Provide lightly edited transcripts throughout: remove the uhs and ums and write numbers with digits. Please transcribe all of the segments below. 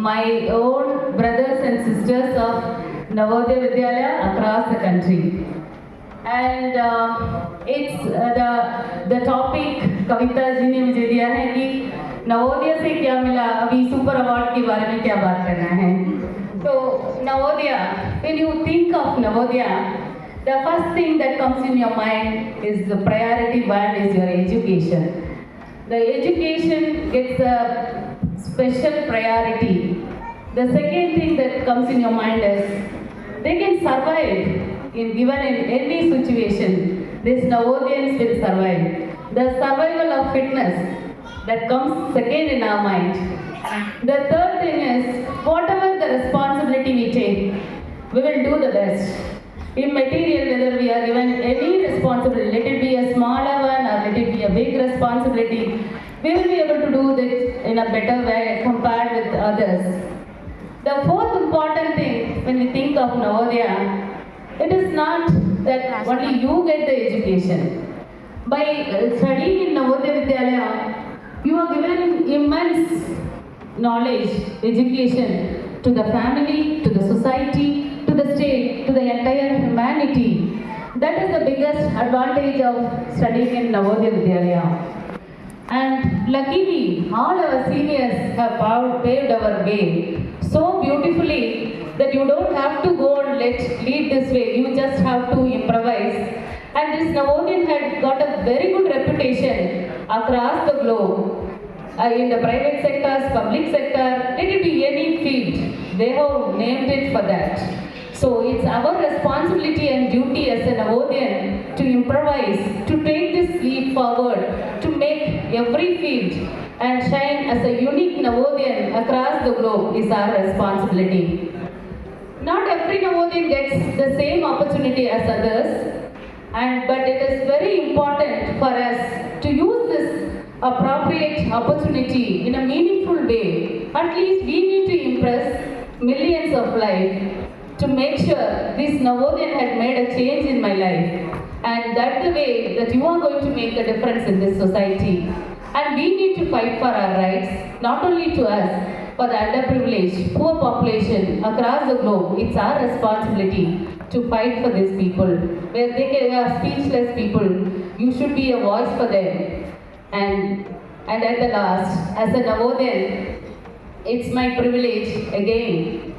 my own brothers and sisters of Navodaya Vidyalaya across the country. And it's the topic Kavita ji ने मुझे दिया है कि नवोदय से क्या मिला, अभी सुपर अवार्ड के बारे में क्या बात करना है. तो Navodaya, when you think of Navodaya, the first thing that comes in your mind is the priority one is your education. The education gets a special priority. The second thing that comes in your mind is they can survive given in any situation. These Navodayans will survive. The survival of fitness that comes second in our mind. The third thing is whatever the responsibility we take, we will do the best. In material, whether we are given any responsibility, let it be a smaller one or let it be a big responsibility, we will be able to do this in a better way compared with others. The fourth important thing when we think of Navodaya, it is not that only you get the education. By studying in Navodaya Vidyalaya, you are given immense knowledge, education to the family, to the society, to the state, to the entire humanity. That is the biggest advantage of studying in Navodaya Vidyalaya. And luckily, all our seniors have paved our way so beautifully that you don't have to go and lead this way, you just have to improvise. And this Navodaya had got a very good reputation across the globe. In the private sectors, public sector, let it be any field, they have named it for that. So it's our responsibility and duty as a Navodayan to improvise, to take this leap forward, to make every field and shine as a unique Navodayan across the globe is our responsibility. Not every Navodayan gets the same opportunity as others, but it is very important for us to use this appropriate opportunity in a meaningful way. At least we need to impress millions of lives to make sure this Navodayan had made a change in my life, and that's the way that you are going to make a difference in this society. And we need to fight for our rights, not only to us, for the underprivileged, poor population across the globe. It's our responsibility to fight for these people. Where they are speechless people, you should be a voice for them. And at the last, as a Navodayan, it's my privilege again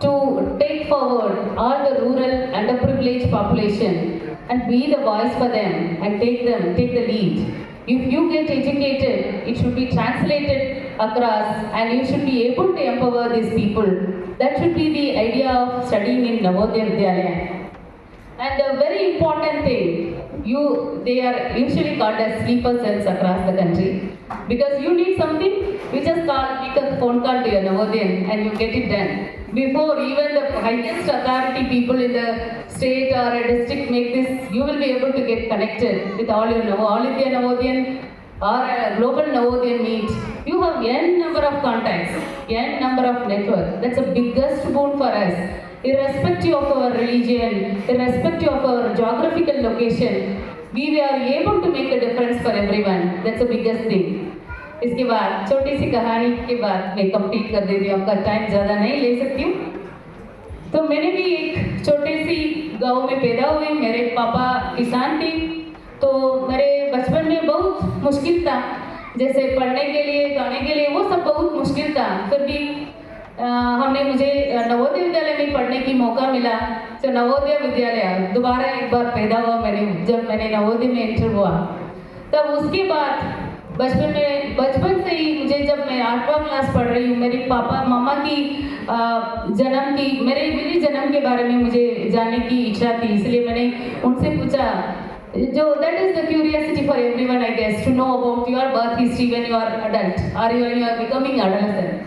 to take forward all the rural underprivileged population and be the voice for them and take the lead. If you get educated, it should be translated across and you should be able to empower these people. That should be the idea of studying in Navodaya Vidyalaya. And a very important thing, they are usually called as sleeper cells across the country. Because you need something, you just make a phone call to your Navodayan and you get it done. Before even the highest authority people in the state or a district make this, you will be able to get connected with all India Navodayan or a global Navodayan meet. You have n number of contacts, n number of networks. That's the biggest boon for us. Irrespective of our religion, irrespective of our geographical location, we are able to make a difference for everyone. That's the biggest thing. इसके बाद छोटी सी कहानी के बाद मैं complete कर देती हूँ, आपका टाइम ज़्यादा नहीं ले सकती हूँ. तो मैंने भी एक छोटे सी गांव में पैदा हुई. मेरे पापा किसान थे, तो मेरे बचपन में बहुत मुश्किल था. जैसे पढ़ने के लिए, गाने के लिए, वो सब बहुत मुश्किल था. फिर भी मुझे नवोदय विद्यालय में पढ़ने की मौका मिला. तो नवोदय विद्यालय दोबारा एक बार पैदा हुआ जब मैंने नवोदय में एंटर हुआ. तब उसके बाद बचपन से ही मुझे, जब मैं 8वां क्लास पढ़ रही हूँ, मेरे पापा मामा की मेरी जन्म के बारे में मुझे जानने की इच्छा थी. इसलिए मैंने उनसे पूछा, that is the curiosity for everyone, I guess, to know about your birth history when you are adult or when you are becoming adolescent.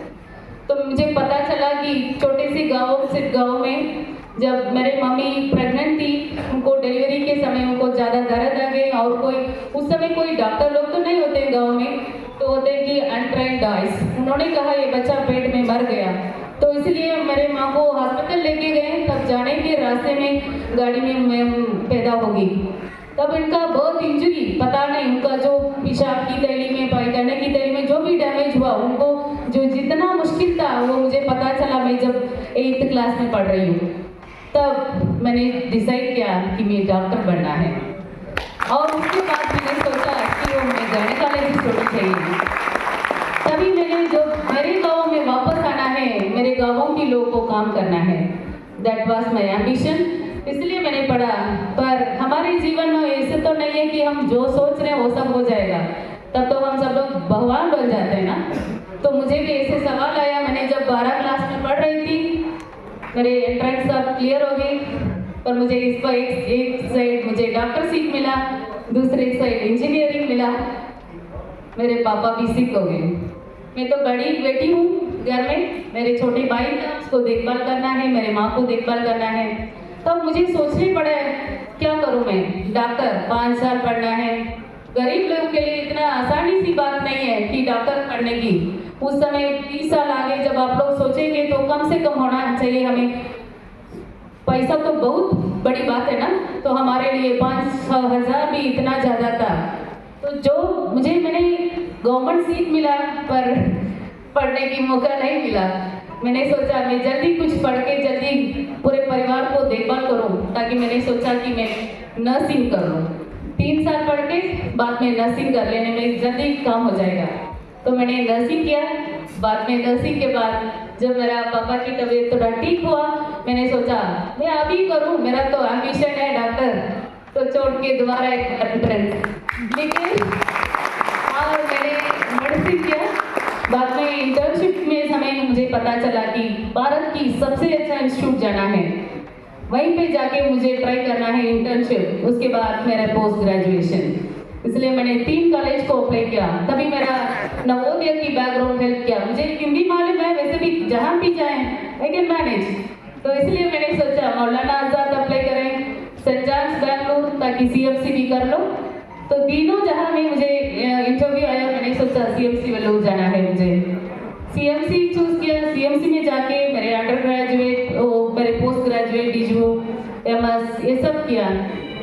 तो मुझे पता चला कि छोटे से गाँव में जब मेरे मम्मी प्रेग्नेंट थी, उनको डिलीवरी के समय उनको ज़्यादा दर्द आ गई और उस समय कोई डॉक्टर लोग तो नहीं होते गांव में, तो होते कि अनट्रेंड डॉक्टर्स. उन्होंने कहा ये बच्चा पेट में मर गया. तो इसलिए मेरे माँ को हॉस्पिटल लेके गए. तब जाने के रास्ते में गाड़ी में पैदा होगी. तब इनका बर्थ इंजरी पता नहीं, उनका जो पेशाब की थैली में, पायखाने की थैली में जो भी डैमेज हुआ, उनको जो जितना मुश्किल था वो डॉक्टर बनना है। और उसके बाद मैंने सोचा कि वो मैं गायनेकोलॉजिस्ट होनी चाहिए। तभी मैंने जो मेरे गाँव में वापस आना है, मेरे गाँवों के लोगों को काम करना है, दैट वॉज माई एम्बिशन। इसलिए मैंने पढ़ा। पर हमारे जीवन में ऐसे तो नहीं है कि हम जो सोच रहे हैं वो सब हो जाएगा, तब तो हम सब लोग भगवान बन जाते हैं ना। तो मुझे भी ऐसे सवाल आया। मैंने जब 12 क्लास में पढ़ रही थी, मेरे एंट्रेंस सब क्लियर हो गई, पर मुझे इस पर एक साइड मुझे डॉक्टर सीट मिला, दूसरी साइड इंजीनियरिंग मिला। मेरे पापा भी सिक हो गए। मैं तो बड़ी बेटी हूँ घर में, मेरे छोटे भाई था, उसको देखभाल करना है, मेरे माँ को देखभाल करना है। तब मुझे सोचना पड़ा क्या करूँ मैं। डॉक्टर 5 साल पढ़ना है, गरीब लोग के लिए इतना आसानी सी बात नहीं है कि डॉक्टर पढ़ने की। उस समय 30 साल आगे जब आप लोग सोचेंगे तो कम से कम होना चाहिए हमें, पैसा तो बहुत बड़ी बात है ना, तो हमारे लिए 5-6 हज़ार भी इतना ज़्यादा था। तो जो मैंने गवर्नमेंट सीट मिला, पर पढ़ने की मौका नहीं मिला। मैंने सोचा मैं जल्दी कुछ पढ़ के जल्दी पूरे परिवार को देखभाल करूं, ताकि मैंने सोचा कि मैं नर्सिंग कर लूँ। 3 साल पढ़ के बाद में नर्सिंग कर लेने में जल्दी काम हो जाएगा। तो मैंने नर्सिंग किया। बाद में नर्सिंग के बाद जब मेरा पापा की तबीयत थोड़ा ठीक हुआ, मैंने सोचा मैं अभी करूं, मेरा तो एम्बिशन है डॉक्टर, तो छोड़ के दोबारा एक एंट्रेंस। लेकिन और मैंने मेडिसिन किया। बाद में इंटर्नशिप में समय मुझे पता चला कि भारत की सबसे अच्छा इंस्टीट्यूट जाना है, वहीं पे जाके मुझे ट्राई करना है इंटर्नशिप। उसके बाद मेरा पोस्ट ग्रेजुएशन। इसलिए मैंने 3 कॉलेज को अप्लाई किया। तभी मेरा नवोदय की बैकग्राउंड हेल्प किया। मुझे हिंदी मालूम है, वैसे भी जहाँ भी जाए आई कैन मैनेज। तो इसलिए मैंने सोचा मौलाना आज़ाद अप्लाई करें, सेंट जॉन्स बैंगलोर, ताकि CMC भी कर लो। तो तीनों जहाँ में मुझे इंटरव्यू आया, मैंने सोचा CMC वेल्लोर जाना है मुझे। CMC चूज किया। CMC में जाके मेरे अंडर ग्रेजुएट, मेरे पोस्ट ग्रेजुएट, DGO, MS ये सब किया।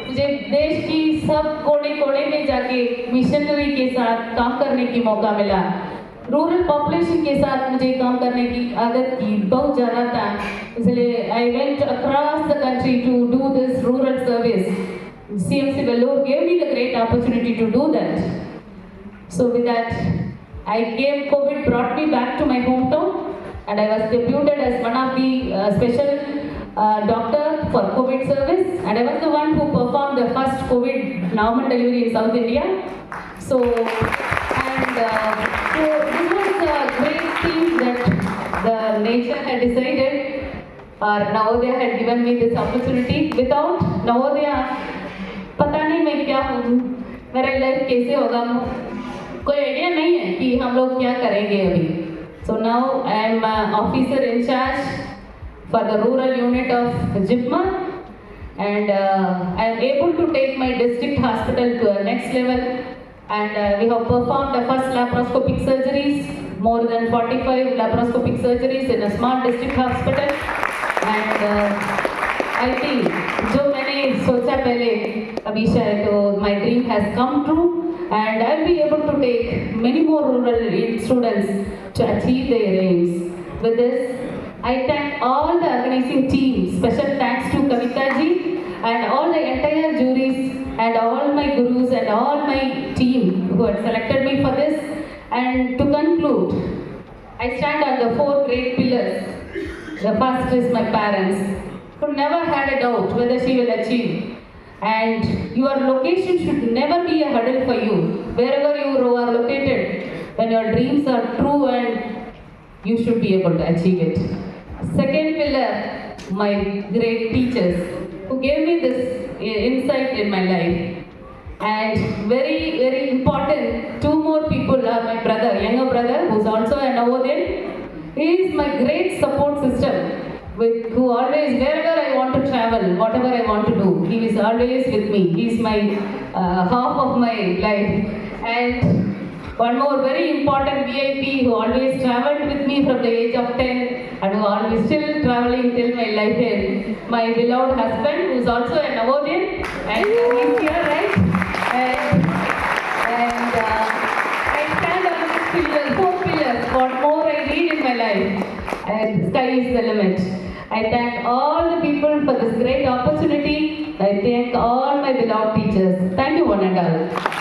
मुझे देश की सब कोने कोने में जाके मिशनरी के साथ काम करने की मौका मिला। रूरल पॉपुलेशन के साथ मुझे काम करने की आदत की बहुत ज़्यादा था, इसलिए I went across the country to do this rural service. CMC Vellore gave me the great opportunity to do that. So with that, COVID brought me back to my hometown, and I was deputed as one of the special doctor for COVID service, and I was the one who performed the first COVID normal delivery in South India. So this was a great thing that the nation had decided, or Navodaya had given me this opportunity. Without Navodaya, पता नहीं मैं क्या हूँ, मेरा life कैसे होगा, कोई idea नहीं है कि हम लोग क्या करेंगे अभी। So now I am officer incharge for the rural unit of JIPMER, and I am able to take my district hospital to a next level, and we have performed the first laparoscopic surgeries, more than 45 laparoscopic surgeries in a small district hospital, and I think जो मैंने सोचा पहले अभी शायद तो my dream has come true, and I'll be able to take many more rural students to achieve their aims. With this, I thank all the organizing team. Special thanks to Kavita ji and all the entire juries and all my gurus and all my team who had selected me for this. And to conclude, I stand on the 4 great pillars. The first is my parents, who never had a doubt whether she will achieve. And your location should never be a hurdle for you. Wherever you are located, when your dreams are true, and you should be able to achieve it. Second pillar, my great teachers, who gave me this insight in my life. And very, very important, 2 more people are my brother, younger brother, who's also a Navodaya. He is my great support system, who always, wherever I want to travel, whatever I want to do, he is always with me. He is my half of my life. And one more very important VIP who always traveled with me from the age of 10 and who always still traveling till my life end. My beloved husband, who is also a Navodaya, and he is here, right? And I stand on this pillar, 4 pillars. What more I need in my life, and sky is the limit. I thank all the people for this great opportunity. I thank all my beloved teachers. Thank you one and all.